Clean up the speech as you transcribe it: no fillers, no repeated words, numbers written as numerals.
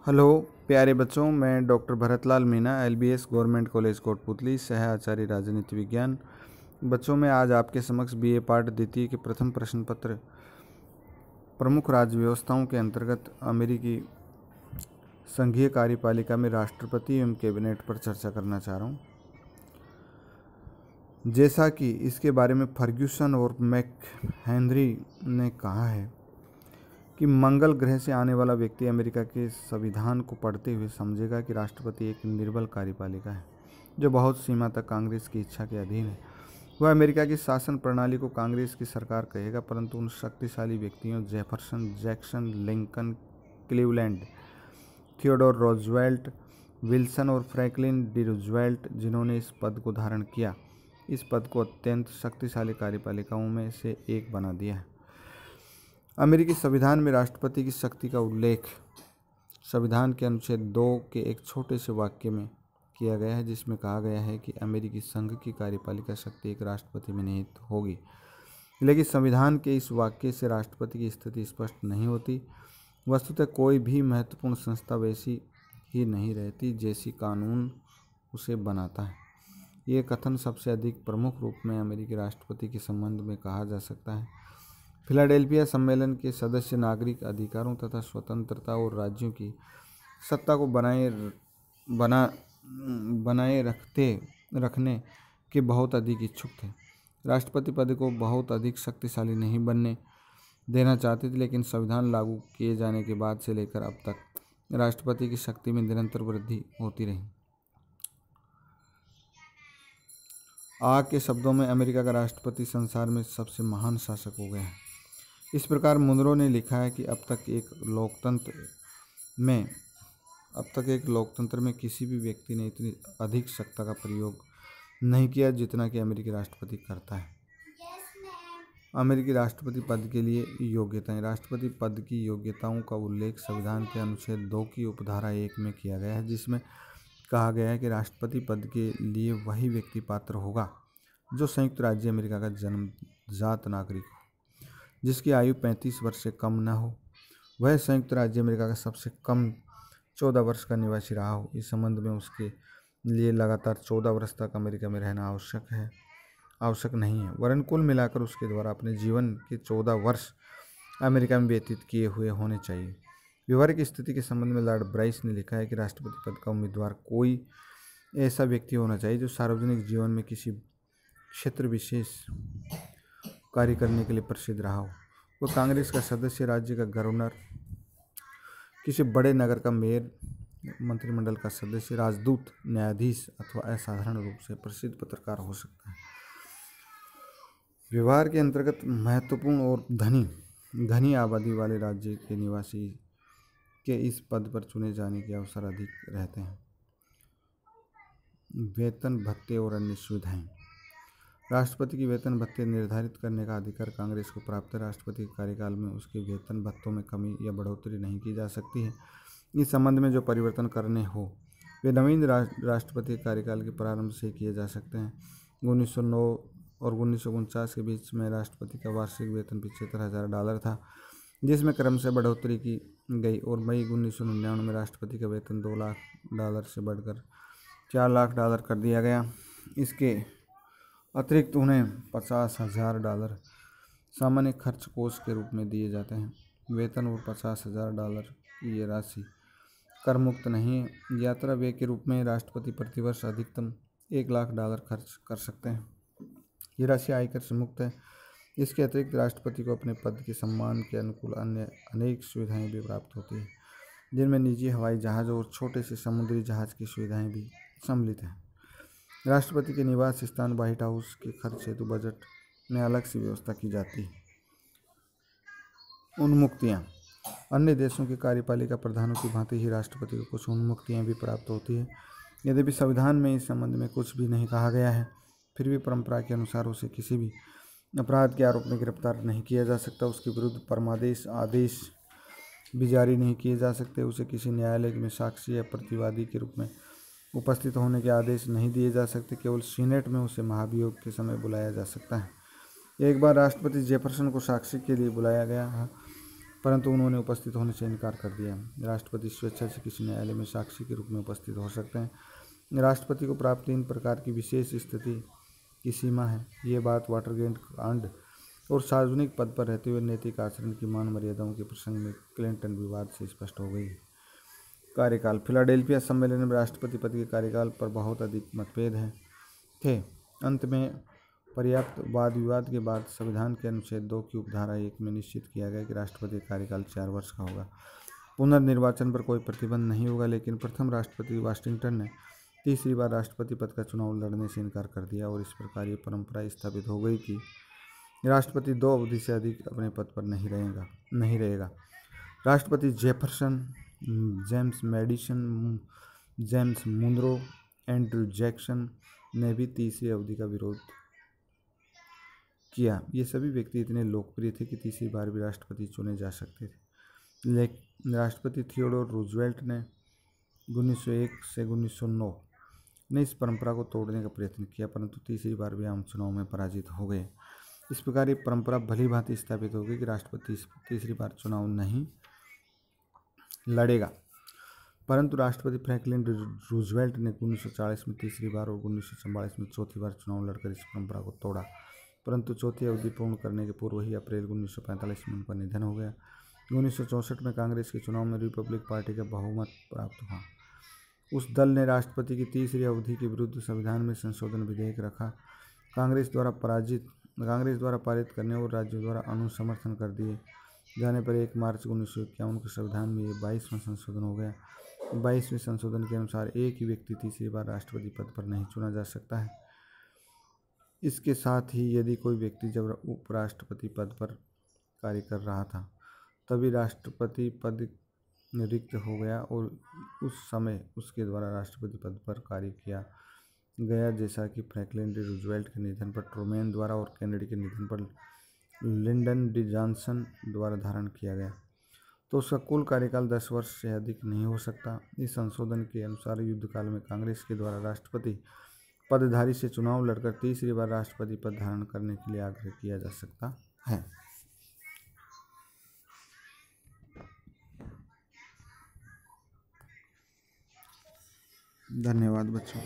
Hello प्यारे बच्चों, मैं doctor Bharatlal Meena LBS government college Kotputli सह आचार्य राजनीति विज्ञान। बच्चों मैं आज आपके समक्ष बीए पाठ द्वितीय के प्रथम प्रश्न पत्र प्रमुख राज्य व्यवस्थाओं के अंतर्गत अमेरिकी संघीय कार्यपालिका में राष्ट्रपति एवं कैबिनेट पर चर्चा करना चाह रहा हूँ। जैसा कि इसके बारे में फर्ग्यूसन और मैकहेनरी ने कहा है कि मंगल ग्रह से आने वाला व्यक्ति अमेरिका के संविधान को पढ़ते हुए समझेगा कि राष्ट्रपति एक निर्बल कार्यपालिका है जो बहुत सीमा तक कांग्रेस की इच्छा के अधीन है। वह अमेरिका की शासन प्रणाली को कांग्रेस की सरकार कहेगा, परंतु उन शक्तिशाली व्यक्तियों Jefferson, Jackson, Lincoln, Cleveland, Theodore Roosevelt, Wilson और फ्रैंकलिन डी रूजवेल्ट जिन्होंने इस पद को धारण किया, इस पद को अत्यंत शक्तिशाली कार्यपालिकाओं में से एक बना दिया है। अमेरिकी संविधान में राष्ट्रपति की शक्ति का उल्लेख संविधान के अनुच्छेद 2 के एक छोटे से वाक्य में किया गया है, जिसमें कहा गया है कि अमेरिकी संघ की कार्यपालिका शक्ति एक राष्ट्रपति में निहित होगी। लेकिन संविधान के इस वाक्य से राष्ट्रपति की स्थिति स्पष्ट नहीं होती। वस्तुतः कोई भी महत्वपूर्ण संस्था वैसी ही नहीं रहती जैसी कानून उसे बनाता है। ये कथन सबसे अधिक प्रमुख रूप में अमेरिकी राष्ट्रपति के संबंध में कहा जा सकता है। फिलाडेल्फिया सम्मेलन के सदस्य नागरिक अधिकारों तथा स्वतंत्रता और राज्यों की सत्ता को बनाए रखने के बहुत अधिक इच्छुक थे। राष्ट्रपति पद को बहुत अधिक शक्तिशाली नहीं बनने देना चाहते थे, लेकिन संविधान लागू किए जाने के बाद से लेकर अब तक राष्ट्रपति की शक्ति में निरंतर वृद्धि होती रही। आग के शब्दों में लोकतंत्र का राष्ट्रपति संसार में सबसे महान शासक हो गया है। इस प्रकार मुनरो ने लिखा है कि अब तक एक लोकतंत्र में किसी भी व्यक्ति ने इतनी अधिक सत्ता का प्रयोग नहीं किया जितना कि अमेरिकी राष्ट्रपति करता है। अमेरिकी राष्ट्रपति पद के लिए योग्यताएं। राष्ट्रपति पद की योग्यताओं का उल्लेख संविधान के अनुच्छेद 2 की उपधारा 1 में किया गया है, जिसमें कहा गया है कि राष्ट्रपति पद के लिए वही व्यक्ति पात्र होगा जो संयुक्त राज्य अमेरिका का जन्मजात नागरिक हो, जिसकी आयु 35 वर्ष से कम न हो, वह संयुक्त राज्य अमेरिका का सबसे कम 14 वर्ष का निवासी रहा हो। इस संबंध में उसके लिए लगातार 14 वर्ष तक अमेरिका में रहना आवश्यक नहीं है, वरन कुल मिलाकर उसके द्वारा अपने जीवन के 14 वर्ष अमेरिका में व्यतीत किए हुए होने चाहिए। व्यवहारिक स्थिति के संबंध में लॉर्ड ब्राइस ने लिखा है कि राष्ट्रपति पद का उम्मीदवार कोई ऐसा व्यक्ति होना चाहिए जो सार्वजनिक जीवन में किसी क्षेत्र विशेष कार्य करने के लिए प्रसिद्ध रहा हो। वह कांग्रेस का सदस्य, राज्य का गवर्नर, किसी बड़े नगर का मेयर, मंत्रिमंडल का सदस्य, राजदूत, न्यायाधीश अथवा असाधारण रूप से प्रसिद्ध पत्रकार हो सकता है। व्यवहार के अंतर्गत महत्वपूर्ण और धनी आबादी वाले राज्य के निवासी के इस पद पर चुने जाने के अवसर अधिक रहते हैं। वेतन, भत्ते और अन्य सुविधाएं। राष्ट्रपति की वेतन भत्ते निर्धारित करने का अधिकार कांग्रेस को प्राप्त है। राष्ट्रपति के कार्यकाल में उसके वेतन भत्तों में कमी या बढ़ोतरी नहीं की जा सकती है। इस संबंध में जो परिवर्तन करने हो वे नवीन राष्ट्रपति के कार्यकाल के प्रारंभ से किए जा सकते हैं। 1909 और 1949 के बीच में राष्ट्रपति का वार्षिक वेतन $75,000 था, जिसमें क्रमशः बढ़ोतरी की गई और मई 1999 में राष्ट्रपति का वेतन $2 लाख से बढ़कर $4 लाख कर दिया गया। इसके अतिरिक्त उन्हें $50,000 सामान्य खर्च कोष के रूप में दिए जाते हैं। वेतन और $50,000 की ये राशि कर मुक्त नहीं है। यात्रा व्यय के रूप में राष्ट्रपति प्रतिवर्ष अधिकतम $1 लाख खर्च कर सकते हैं। ये राशि आयकर से मुक्त है। इसके अतिरिक्त राष्ट्रपति को अपने पद के सम्मान के अनुकूल अन्य अनेक सुविधाएं भी प्राप्त होती हैं, जिनमें निजी हवाई जहाज़ और छोटे से समुद्री जहाज़ की सुविधाएं भी सम्मिलित हैं। राष्ट्रपति के निवास स्थान व्हाइट हाउस के खर्च हेतु बजट में अलग से व्यवस्था की जाती है। उन्मुक्तियाँ। अन्य देशों के कार्यपालिका प्रधानों की भांति ही राष्ट्रपति को कुछ उन्मुक्तियाँ भी प्राप्त होती है। यद्यपि संविधान में इस संबंध में कुछ भी नहीं कहा गया है, फिर भी परंपरा के अनुसार उसे किसी भी अपराध के आरोप में गिरफ्तार नहीं किया जा सकता। उसके विरुद्ध परमादेश आदेश भी जारी नहीं किए जा सकते। उसे किसी न्यायालय में साक्षी या प्रतिवादी के रूप में उपस्थित होने के आदेश नहीं दिए जा सकते। केवल सीनेट में उसे महाभियोग के समय बुलाया जा सकता है। एक बार राष्ट्रपति जेफरसन को साक्षी के लिए बुलाया गया, परंतु उन्होंने उपस्थित होने से इनकार कर दिया। राष्ट्रपति स्वेच्छा से किसी न्यायालय में साक्षी के रूप में उपस्थित हो सकते हैं। राष्ट्रपति को प्राप्त 3 प्रकार की विशेष स्थिति की सीमा है। ये बात वाटरगेट कांड और सार्वजनिक पद पर रहते हुए नैतिक आचरण की मान मर्यादाओं के प्रसंग में क्लिंटन विवाद से स्पष्ट हो गई। कार्यकाल। फिलाडेल्फिया सम्मेलन में राष्ट्रपति पद के कार्यकाल पर बहुत अधिक मतभेद थे। अंत में पर्याप्त वाद विवाद के बाद संविधान के अनुच्छेद 2 की उपधारा 1 में निश्चित किया गया कि राष्ट्रपति का कार्यकाल 4 वर्ष का होगा। पुनर्निर्वाचन पर कोई प्रतिबंध नहीं होगा, लेकिन प्रथम राष्ट्रपति वाशिंगटन ने तीसरी बार राष्ट्रपति पद का चुनाव लड़ने से इनकार कर दिया और इस प्रकार ये परंपरा स्थापित हो गई कि राष्ट्रपति 2 अवधि से अधिक अपने पद पर नहीं रहेगा। राष्ट्रपति Jefferson, James Madison, James Monroe, Andrew Jackson ने भी तीसरी अवधि का विरोध किया। ये सभी व्यक्ति इतने लोकप्रिय थे कि तीसरी बार भी राष्ट्रपति चुने जा सकते थे। लेकिन राष्ट्रपति थियोडोर रूजवेल्ट ने 1901 से 1909 ने इस परंपरा को तोड़ने का प्रयत्न किया, परंतु तीसरी बार भी आम चुनाव में पराजित हो गए। इस प्रकार ये परंपरा भली भांति स्थापित हो गई कि राष्ट्रपति तीसरी बार चुनाव नहीं लड़ेगा। परंतु राष्ट्रपति फ्रैंकलिन रूजवेल्ट ने 1940 में तीसरी बार और 1944 में चौथी बार चुनाव लड़कर इस परंपरा को तोड़ा, परंतु चौथी अवधि पूर्ण करने के पूर्व ही अप्रैल 1945 में उनका निधन हो गया। 1964 में कांग्रेस के चुनाव में रिपब्लिक पार्टी का बहुमत प्राप्त हुआ। उस दल ने राष्ट्रपति की तीसरी अवधि के विरुद्ध संविधान में संशोधन विधेयक रखा। कांग्रेस द्वारा पारित करने और राज्यों द्वारा अनुसमर्थन कर दिए जाने पर 1 मार्च 1951 के संविधान में ये 22वां संशोधन हो गया। 22वें संशोधन के अनुसार एक ही व्यक्ति तीसरी बार राष्ट्रपति पद पर नहीं चुना जा सकता है। इसके साथ ही यदि कोई व्यक्ति जब उपराष्ट्रपति पद पर कार्य कर रहा था तभी राष्ट्रपति पद रिक्त हो गया और उस समय उसके द्वारा राष्ट्रपति पद पर कार्य किया गया, जैसा कि फ्रैंकलिन डी रूजवेल्ट के निधन पर ट्रूमैन द्वारा और केनेडी के निधन पर लिंडन डी जॉनसन द्वारा धारण किया गया, तो उसका कुल कार्यकाल 10 वर्ष से अधिक नहीं हो सकता। इस संशोधन के अनुसार युद्धकाल में कांग्रेस के द्वारा राष्ट्रपति पदधारी से चुनाव लड़कर तीसरी बार राष्ट्रपति पद धारण करने के लिए आग्रह किया जा सकता है। धन्यवाद बच्चों।